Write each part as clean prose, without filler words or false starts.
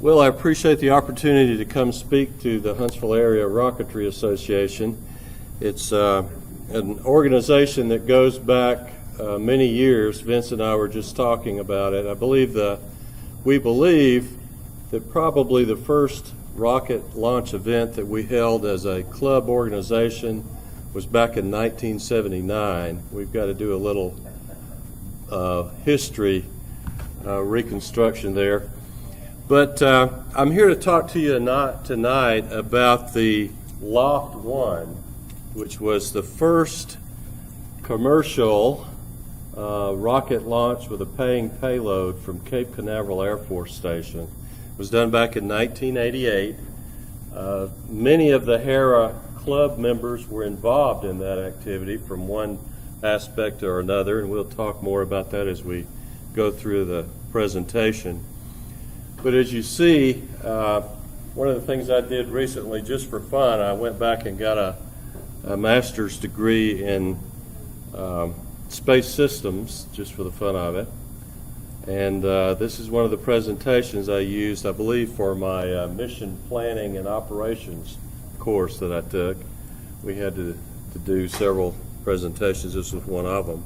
Well, I appreciate the opportunity to come speak to the Huntsville Area Rocketry Association. It's an organization that goes back many years. Vince and I were just talking about it. We believe that probably the first rocket launch event that we held as a club organization was back in 1979. We've got to do a little history reconstruction there. But I'm here to talk to you tonight about the Loft-1, which was the first commercial rocket launch with a paying payload from Cape Canaveral Air Force Station. It was done back in 1988. Many of the HARA club members were involved in that activity from one aspect or another, and we'll talk more about that as we go through the presentation. But as you see, one of the things I did recently just for fun, I went back and got a master's degree in space systems just for the fun of it. And this is one of the presentations I used, I believe, for my mission planning and operations course that I took. We had to do several presentations. This was one of them.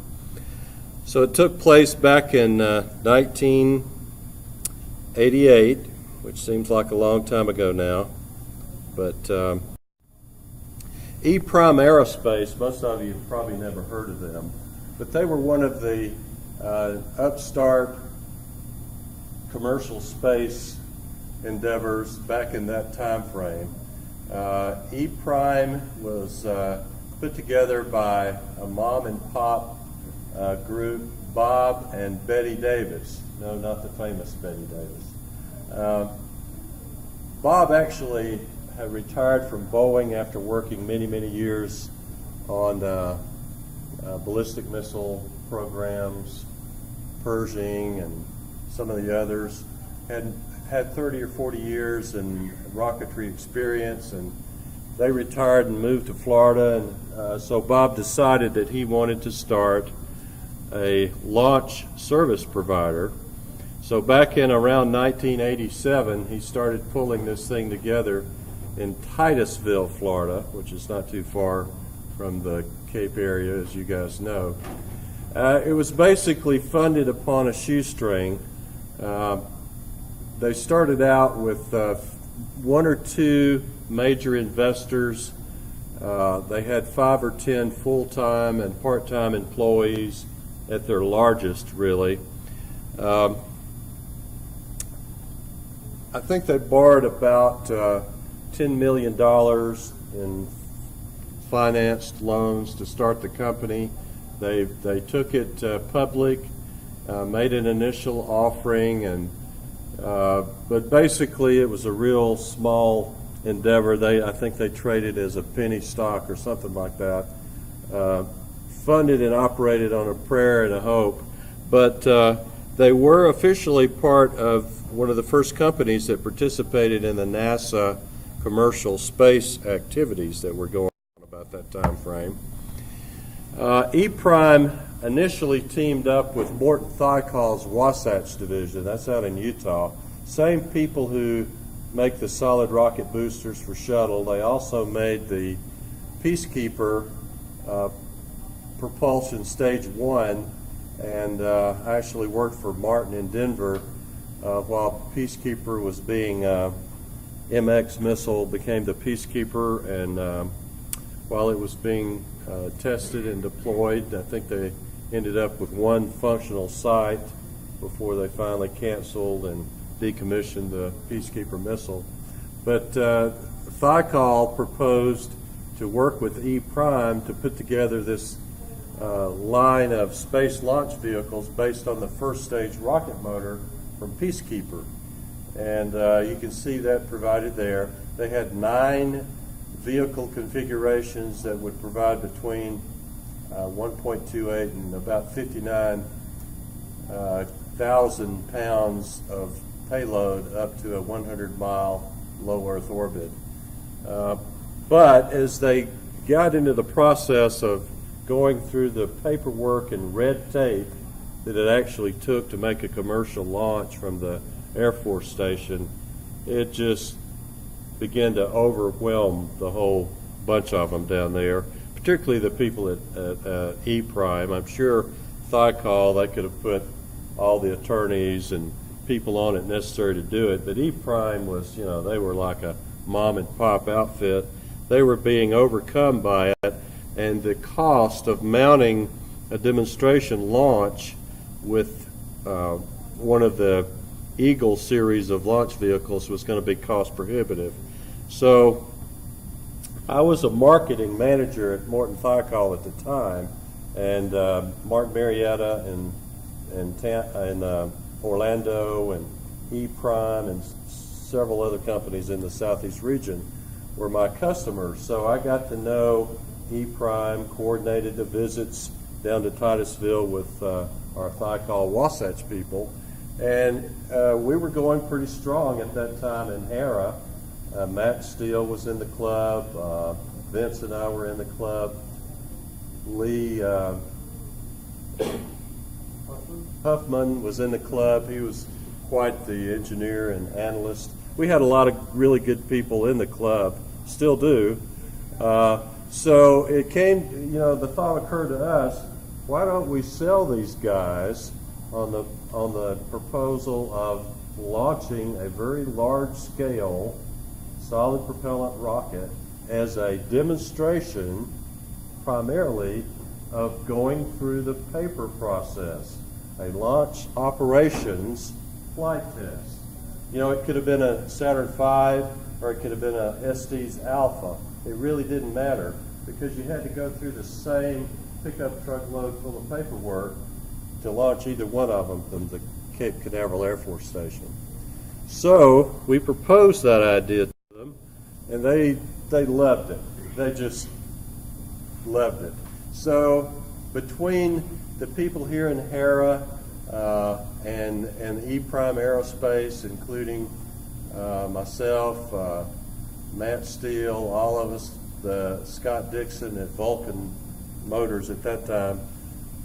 So it took place back in 1988, which seems like a long time ago now. But E-Prime Aerospace, most of you have probably never heard of them, but they were one of the upstart commercial space endeavors back in that time frame. E-Prime was put together by a mom and pop group, Bob and Betty Davis. No, not the famous Betty Davis. Bob actually had retired from Boeing after working many, many years on ballistic missile programs, Pershing and some of the others. Had 30 or 40 years in rocketry experience, and they retired and moved to Florida. And so Bob decided that he wanted to start a launch service provider. So back in around 1987, he started pulling this thing together in Titusville, Florida, which is not too far from the Cape area, as you guys know. It was basically funded upon a shoestring. They started out with one or two major investors. They had 5 or 10 full-time and part-time employees at their largest, really. I think they borrowed about $10 million in financed loans to start the company. They took it public, made an initial offering, and but basically it was a real small endeavor. I think they traded as a penny stock or something like that. Funded and operated on a prayer and a hope, but they were officially part of one of the first companies that participated in the NASA commercial space activities that were going on about that time frame. E-Prime initially teamed up with Morton Thiokol's Wasatch Division. That's out in Utah. Same people who make the solid rocket boosters for shuttle. They also made the Peacekeeper propulsion stage 1, and I actually worked for Martin in Denver while Peacekeeper was being MX missile became the Peacekeeper, and while it was being tested and deployed, I think they ended up with one functional site before they finally canceled and decommissioned the Peacekeeper missile. But Thiokol proposed to work with E-Prime to put together this line of space launch vehicles based on the first stage rocket motor from Peacekeeper. And you can see that provided there. They had 9 vehicle configurations that would provide between 1.28 and about 59,000 pounds of payload up to a 100-mile low Earth orbit. But as they got into the process of going through the paperwork and red tape that it actually took to make a commercial launch from the Air Force Station, it just began to overwhelm the whole bunch of them down there, particularly the people at E-Prime. I'm sure Thicol, they could have put all the attorneys and people on it necessary to do it, but E-Prime was, you know, they were like a mom and pop outfit. They were being overcome by it, and the cost of mounting a demonstration launch with one of the Eagle series of launch vehicles was going to be cost prohibitive. So I was a marketing manager at Morton Thicol at the time, and Mark Marietta and Orlando and E-Prime and several other companies in the Southeast region were my customers. So I got to know E-Prime, coordinated the visits down to Titusville with our Thicol Wasatch people, and we were going pretty strong at that time in HARA. Matt Steele was in the club, Vince and I were in the club, Lee Huffman was in the club. He was quite the engineer and analyst. We had a lot of really good people in the club, still do. So it came, you know, the thought occurred to us, why don't we sell these guys on the proposal of launching a very large scale solid propellant rocket as a demonstration primarily of going through the paper process, a launch operations flight test. You know, it could have been a Saturn V or it could have been a Estes Alpha. It really didn't matter because you had to go through the same pickup truck load full of paperwork to launch either one of them from the Cape Canaveral Air Force Station. So we proposed that idea to them, and they loved it. They just loved it. So between the people here in HARA and E-Prime Aerospace, including myself, Matt Steele, all of us, Scott Dixon at Vulcan Motors at that time,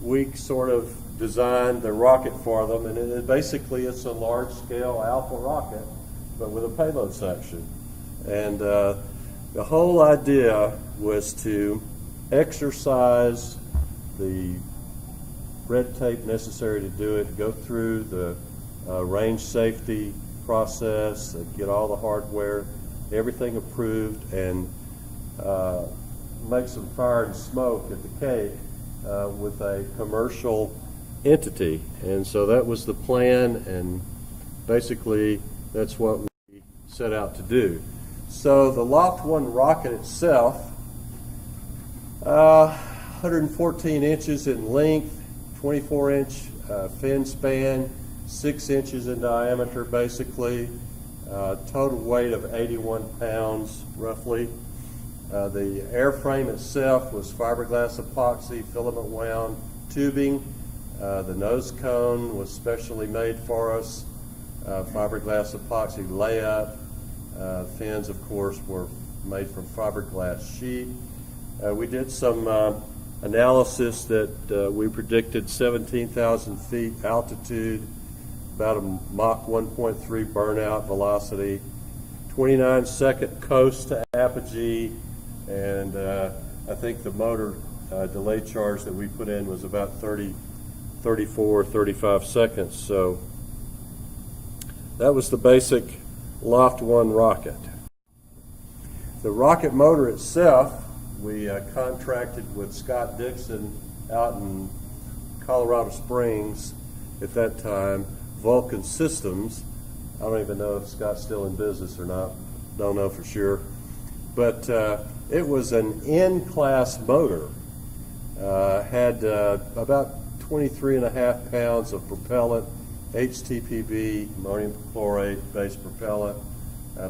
we sort of designed the rocket for them, and basically it's a large-scale Alpha rocket, but with a payload section. And the whole idea was to exercise the red tape necessary to do it, go through the range safety process, get all the hardware, everything approved, and make some fire and smoke at the Cape with a commercial entity. And so that was the plan, and basically that's what we set out to do. So the Loft-1 rocket itself, 114 inches in length, 24-inch fin span, 6 inches in diameter basically, total weight of 81 pounds roughly. The airframe itself was fiberglass epoxy filament wound tubing. The nose cone was specially made for us, fiberglass epoxy layup. Fins, of course, were made from fiberglass sheet. We did some analysis that we predicted 17,000 feet altitude, about a Mach 1.3 burnout velocity, 29-second coast to apogee, and I think the motor delay charge that we put in was about 34, 35 seconds. So that was the basic Loft-1 rocket. The rocket motor itself, we contracted with Scott Dixon out in Colorado Springs at that time, Vulcan Systems. I don't even know if Scott's still in business or not. Don't know for sure. But it was an N-class motor. Had about 23.5 pounds of propellant, HTPB, ammonium chlorate based propellant,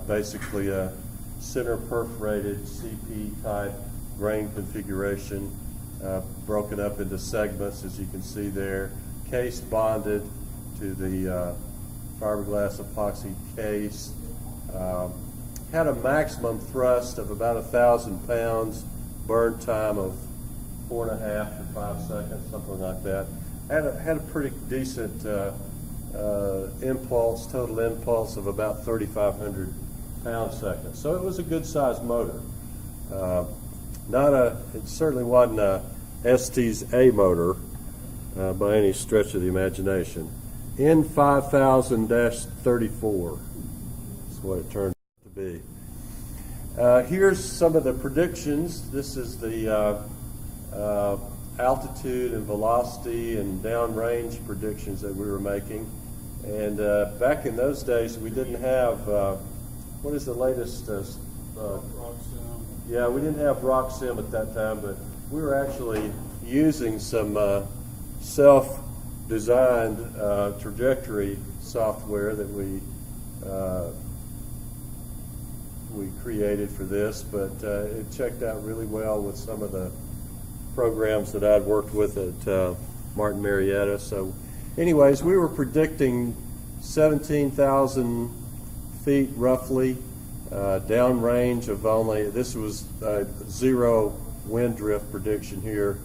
basically a center perforated CP type grain configuration, broken up into segments as you can see there, case bonded to the fiberglass epoxy case. Had a maximum thrust of about 1,000 pounds, burn time of 4.5 to 5 seconds, something like that. Had a pretty decent impulse, total impulse of about 3,500 pound-seconds. So it was a good-sized motor. It certainly wasn't a ST's A motor by any stretch of the imagination. N5000-34 is what it turned out to be. Here's some of the predictions. This is the altitude and velocity and downrange predictions that we were making. And back in those days, we didn't have, what is the latest? RockSim. Yeah, we didn't have RockSim at that time, but we were actually using some self-designed trajectory software that we created for this, but it checked out really well with some of the programs that I'd worked with at Martin Marietta. So anyways, we were predicting 17,000 feet roughly, downrange of only, this was a zero wind drift prediction here,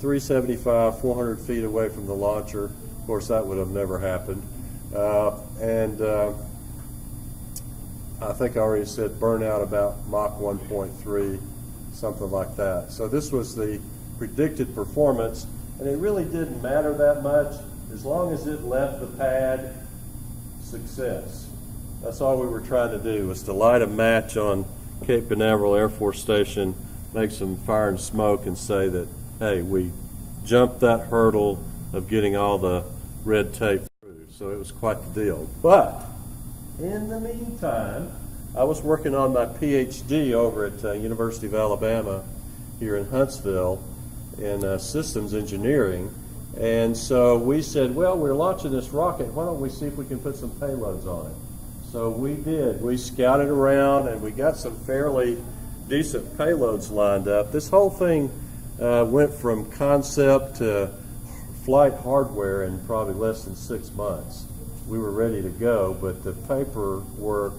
375, 400 feet away from the launcher. Of course, that would have never happened. I think I already said burnout about Mach 1.3, something like that. So this was the predicted performance, and it really didn't matter that much as long as it left the pad success. That's all we were trying to do, was to light a match on Cape Canaveral Air Force Station, make some fire and smoke, and say that, hey, we jumped that hurdle of getting all the red tape through. So it was quite the deal. But in the meantime, I was working on my PhD over at University of Alabama here in Huntsville in systems engineering. And so we said, well, we're launching this rocket. Why don't we see if we can put some payloads on it? So we did. We scouted around, and we got some fairly decent payloads lined up. This whole thing went from concept to flight hardware in probably less than 6 months. We were ready to go, but the paperwork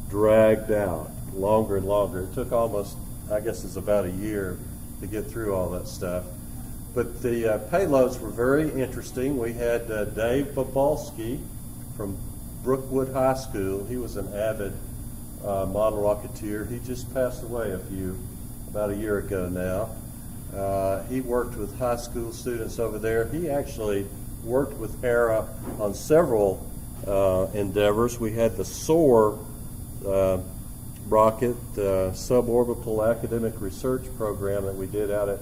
dragged out longer and longer. It took almost, I guess it's about a year to get through all that stuff. But the payloads were very interesting. We had Dave Bobalski from Brookwood High School. He was an avid model rocketeer. He just passed away about a year ago now. He worked with high school students over there. He actually worked with HARA on several endeavors. We had the SOAR rocket, the suborbital academic research program that we did out at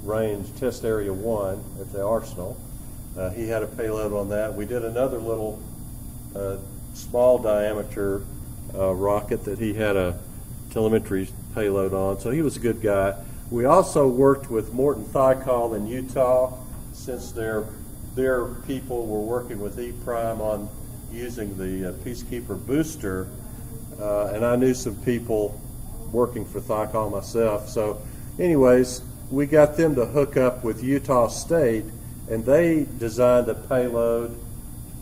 Range Test Area 1 at the Arsenal. He had a payload on that. We did another little small diameter rocket that he had a telemetry payload on, so he was a good guy. We also worked with Morton Thiokol in Utah, since their people were working with E-Prime on using the Peacekeeper booster, and I knew some people working for Thiokol myself. So anyways, we got them to hook up with Utah State, and they designed a payload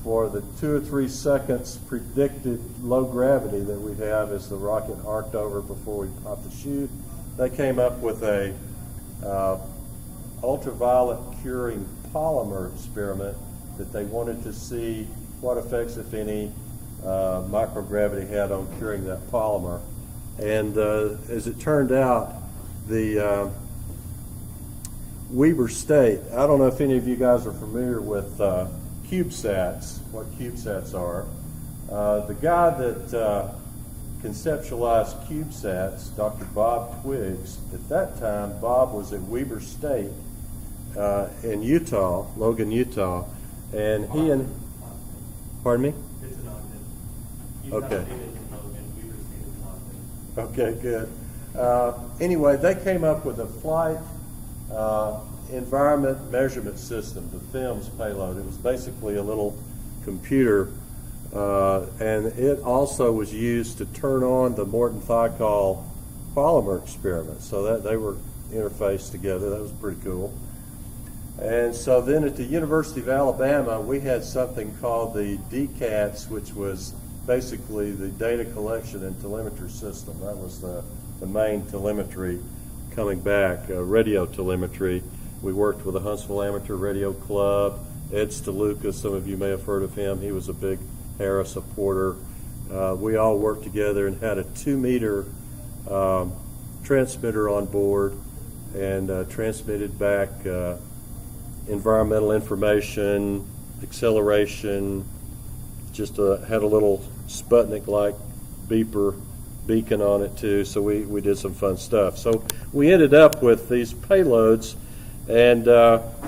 for the 2 or 3 seconds predicted low gravity that we'd have as the rocket arced over before we popped the chute. They came up with a ultraviolet curing polymer experiment that they wanted to see what effects, if any, microgravity had on curing that polymer. And as it turned out, the Weber State, I don't know if any of you guys are familiar with CubeSats, what CubeSats are. The guy that conceptualized CubeSats, Dr. Bob Twiggs, at that time, Bob was at Weber State in Utah, Logan, Utah, and he and, pardon me? It's an Ogden. Okay. Logan, Weber State is an Ogden. Okay, good. Anyway, they came up with a flight environment measurement system, the FEMS payload. It was basically a little computer, and it also was used to turn on the Morton Thiokol polymer experiment, so that they were interfaced together. That was pretty cool. And so then at the University of Alabama, we had something called the DCATS, which was basically the data collection and telemetry system. That was the main telemetry coming back, radio telemetry. We worked with the Huntsville Amateur Radio Club, Ed Steluka, some of you may have heard of him. He was a big HARA supporter. We all worked together and had a 2-meter transmitter on board and transmitted back environmental information, acceleration, just had a little Sputnik-like beacon on it too, so we did some fun stuff. So we ended up with these payloads, and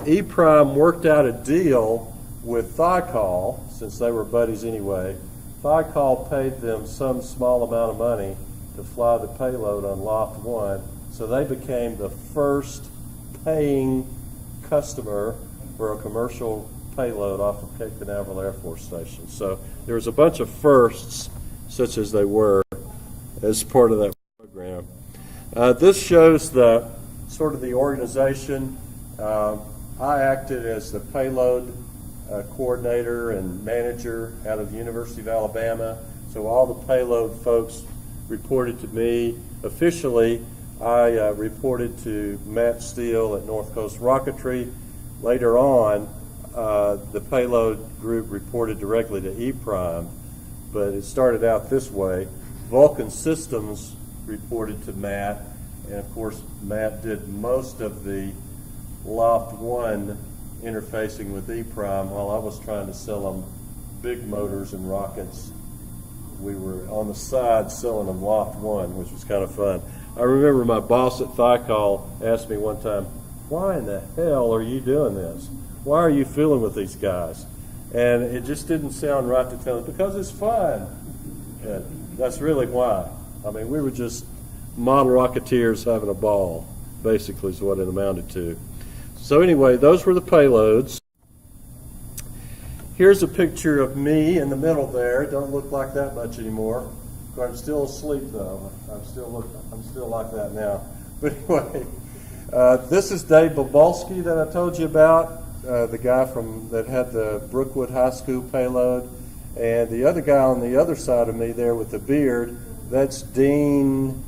E-Prime worked out a deal with Thicol, since they were buddies anyway. Thicol paid them some small amount of money to fly the payload on Loft-1, so they became the first paying customer for a commercial payload off of Cape Canaveral Air Force Station. So there was a bunch of firsts, such as they were, as part of that program. This shows the sort of the organization. I acted as the payload coordinator and manager out of the University of Alabama. So all the payload folks reported to me. Officially, I reported to Matt Steele at North Coast Rocketry. Later on, the payload group reported directly to E-Prime, but it started out this way. Vulcan Systems reported to Matt, and of course Matt did most of the Loft-1 interfacing with E-Prime while I was trying to sell them big motors and rockets. We were on the side selling them Loft-1, which was kind of fun. I remember my boss at Thicol asked me one time, "Why in the hell are you doing this? Why are you fooling with these guys?" And it just didn't sound right to tell him, "Because it's fun." And that's really why. I mean, we were just model rocketeers having a ball, basically is what it amounted to. So anyway, those were the payloads. Here's a picture of me in the middle there. Don't look like that much anymore. I'm still asleep though. I'm still like that now. But anyway, this is Dave Bobolski that I told you about, the guy that had the Brookwood High School payload. And the other guy on the other side of me there with the beard, that's Dean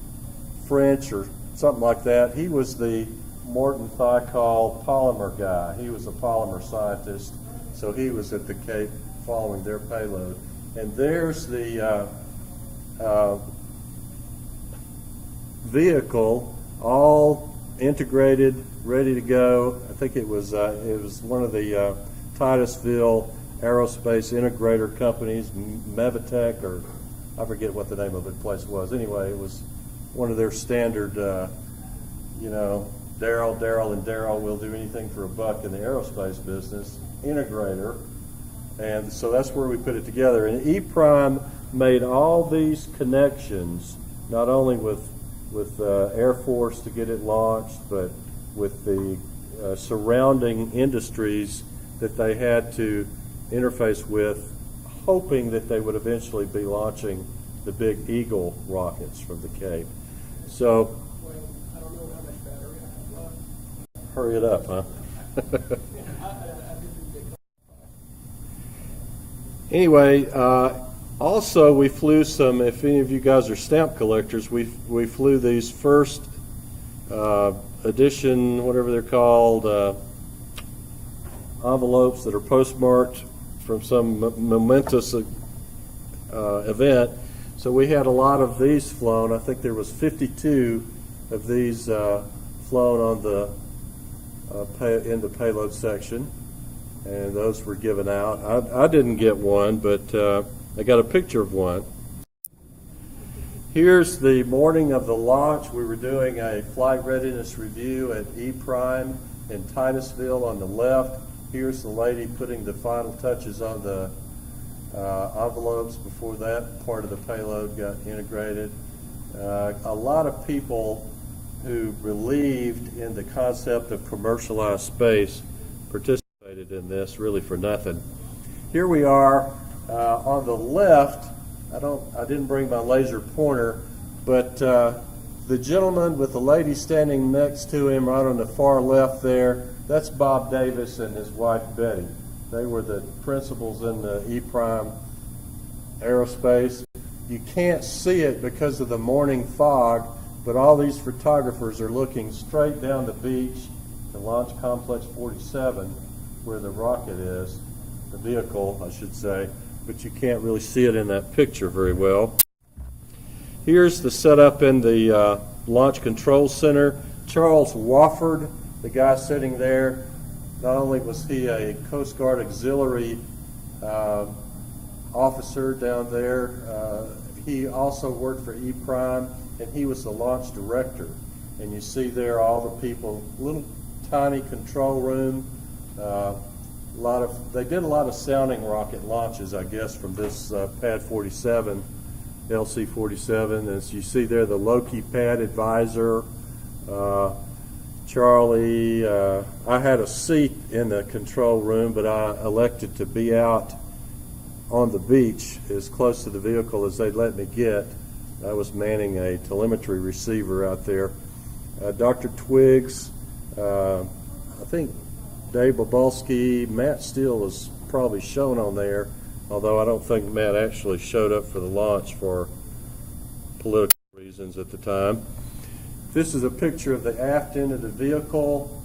French or something like that. He was the Morton Thicol polymer guy. He was a polymer scientist, so he was at the Cape following their payload. And there's the vehicle, all integrated, ready to go. I think it was one of the Titusville aerospace integrator companies, Mevitech, or I forget what the name of the place was. Anyway, it was one of their standard, Daryl, and Daryl will do anything for a buck in the aerospace business, integrator. And so that's where we put it together. And E-Prime made all these connections, not only with Air Force to get it launched, but with the surrounding industries that they had to interface with, hoping that they would eventually be launching the big Eagle rockets from the Cape. So, Well, I don't know how much battery I have left. hurry it up, huh? Anyway, also we flew some, if any of you guys are stamp collectors, we flew these first edition, whatever they're called, envelopes that are postmarked from some momentous event. So we had a lot of these flown. I think there was 52 of these flown on the in the payload section, and those were given out. I didn't get one, but I got a picture of one. Here's the morning of the launch. We were doing a flight readiness review at E-Prime in Titusville on the left. Here's the lady putting the final touches on the envelopes before that part of the payload got integrated. A lot of people who believed in the concept of commercialized space participated in this, really for nothing. Here we are on the left. I didn't bring my laser pointer, but the gentleman with the lady standing next to him right on the far left there, that's Bob Davis and his wife Betty. They were the principals in the E-Prime Aerospace. You can't see it because of the morning fog, but all these photographers are looking straight down the beach to Launch Complex 47, where the rocket is, the vehicle, I should say, but you can't really see it in that picture very well. Here's the setup in the Launch Control Center. Charles Wofford, the guy sitting there, not only was he a Coast Guard auxiliary officer down there, he also worked for E-Prime, and he was the launch director. And you see there all the people, little tiny control room. They did a lot of sounding rocket launches, I guess, from this Pad 47, LC-47. As you see there, the Loki pad advisor, Charlie. I had a seat in the control room, but I elected to be out on the beach as close to the vehicle as they'd let me get. I was manning a telemetry receiver out there. Dr. Twiggs, I think Dave Bobalski, Matt Steele is probably shown on there, although I don't think Matt actually showed up for the launch for political reasons at the time. This is a picture of the aft end of the vehicle.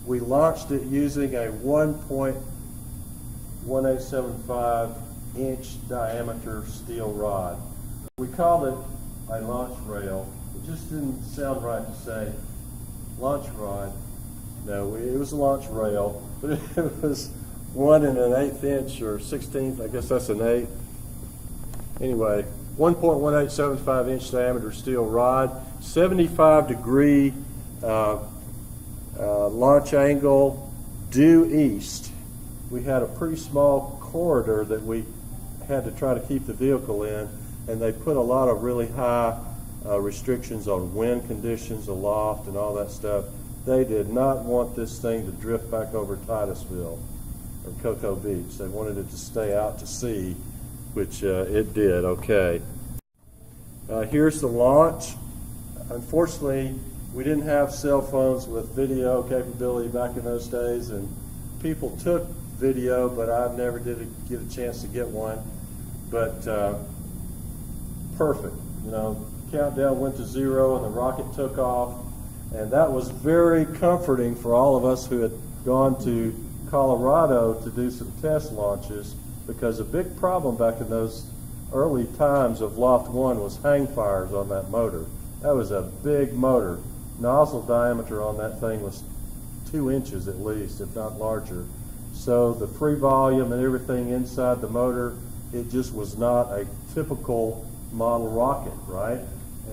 We launched it using a 1.1875 inch diameter steel rod. We called it a launch rail. It just didn't sound right to say launch rod. No, it was a launch rail, but it was 1 1/8 inch or 16th, I guess that's an 8. Anyway, 1.1875 inch diameter steel rod, 75-degree launch angle due east. We had a pretty small corridor that we had to try to keep the vehicle in, and they put a lot of really high restrictions on wind conditions, aloft, and all that stuff. They did not want this thing to drift back over Titusville or Cocoa Beach. They wanted it to stay out to sea, which it did, okay. Here's the launch. Unfortunately, we didn't have cell phones with video capability back in those days, and people took video, but I never did get a chance to get one. But perfect, you know, countdown went to 0 and the rocket took off, and that was very comforting for all of us who had gone to Colorado to do some test launches, because a big problem back in those early times of Loft-1 was hang fires on that motor. That was a big motor. Nozzle diameter on that thing was 2 inches at least, if not larger. So the free volume and everything inside the motor, it just was not a typical model rocket, right?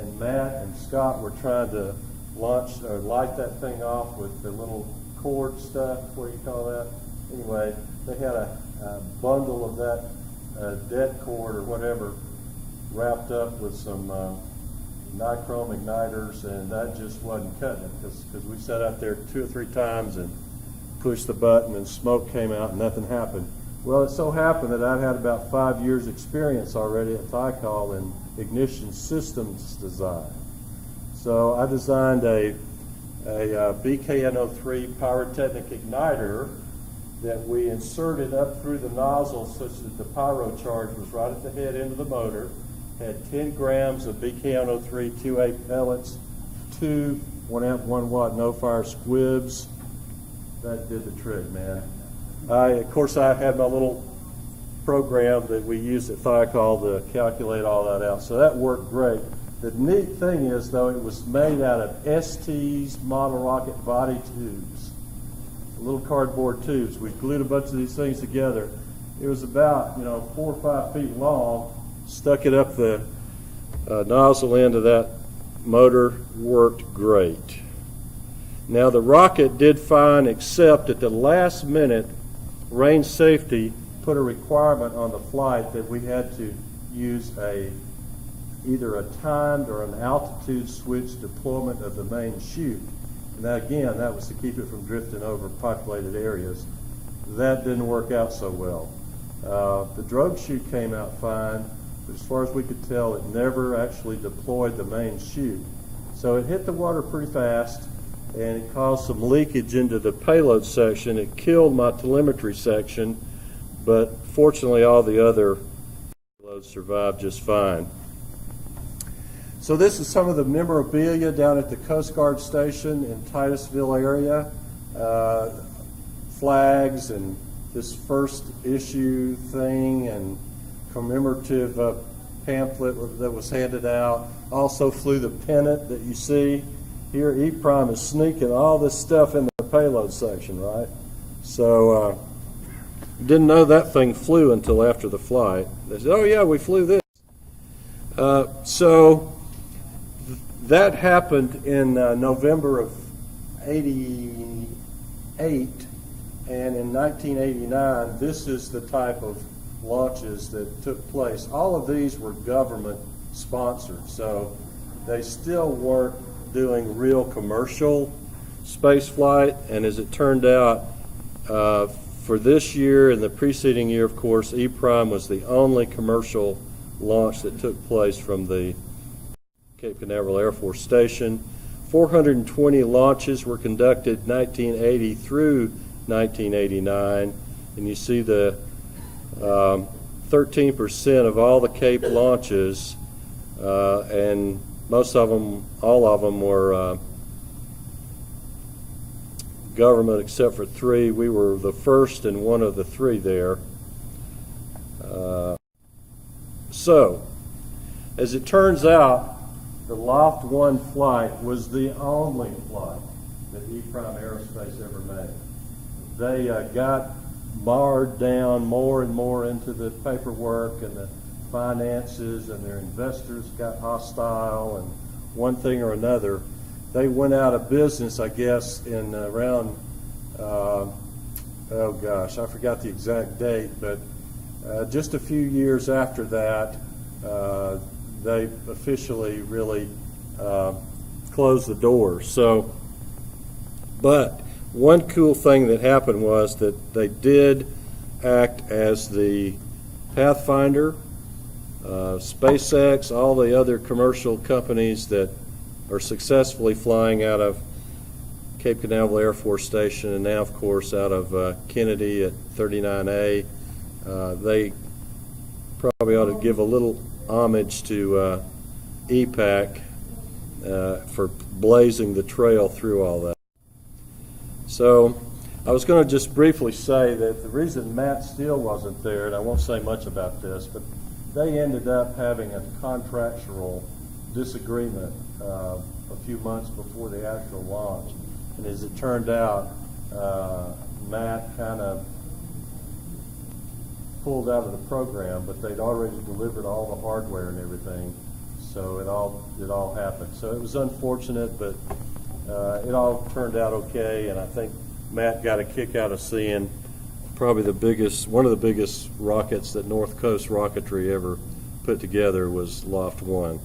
And Matt and Scott were trying to launch or light that thing off with the little cord stuff, what do you call that? Anyway, they had a bundle of that dead cord or whatever wrapped up with some nichrome igniters, and that just wasn't cutting it, because we sat out there 2 or 3 times and pushed the button and smoke came out and nothing happened. Well, it so happened that I'd had about 5 years experience already at Thicol in ignition systems design. So I designed a BKN03 pyrotechnic igniter that we inserted up through the nozzle such that the pyro charge was right at the head end of the motor, had 10 grams of BKN03 2A pellets, 2 1 amp 1 watt no fire squibs. That did the trick, man. Of course, I had my little program that we used at Thicol to calculate all that out, so that worked great. The neat thing is, though, it was made out of ST's model rocket body tubes, little cardboard tubes. We glued a bunch of these things together. It was about 4 or 5 feet long. Stuck it up the nozzle end of that motor. Worked great. Now the rocket did fine, except at the last minute, range safety put a requirement on the flight that we had to use either a timed or an altitude switch deployment of the main chute. And that, again, that was to keep it from drifting over populated areas. That didn't work out so well. The drogue chute came out fine, but as far as we could tell, it never actually deployed the main chute. So it hit the water pretty fast, and it caused some leakage into the payload section. It killed my telemetry section, but fortunately all the other payloads survived just fine. So this is some of the memorabilia down at the Coast Guard station in Titusville area. flags and this first issue thing and commemorative pamphlet that was handed out. Also flew the pennant that you see here. E-Prime is sneaking all this stuff in the payload section, right? So didn't know that thing flew until after the flight. They said, oh yeah, we flew this. So that happened in November of '88, and in 1989, this is the type of launches that took place. All of these were government sponsored, so they still weren't doing real commercial space flight, and as it turned out, for this year and the preceding year, of course, E-Prime was the only commercial launch that took place from the Cape Canaveral Air Force Station. 420 launches were conducted 1980 through 1989, and you see the 13% of all the Cape launches, and most of them, all of them were government except for 3. We were the first and one of the 3 there. So, as it turns out, the Loft-1 flight was the only flight that E-Prime Aerospace ever made. They got marred down more and more into the paperwork and the finances, and their investors got hostile, and one thing or another. They went out of business, I guess, in around, oh gosh, I forgot the exact date, but just a few years after that, they officially really closed the doors. So, but one cool thing that happened was that they did act as the Pathfinder, SpaceX, all the other commercial companies that are successfully flying out of Cape Canaveral Air Force Station, and now, of course, out of Kennedy at 39A. They probably ought to give a little homage to EPAC for blazing the trail through all that. So I was going to just briefly say that the reason Matt Steele wasn't there, and I won't say much about this, but they ended up having a contractual disagreement a few months before the actual launch. And as it turned out, Matt kind of pulled out of the program, but they'd already delivered all the hardware and everything, so it all happened. So it was unfortunate, but it all turned out okay, and I think Matt got a kick out of seeing probably one of the biggest rockets that North Coast Rocketry ever put together was Loft-1.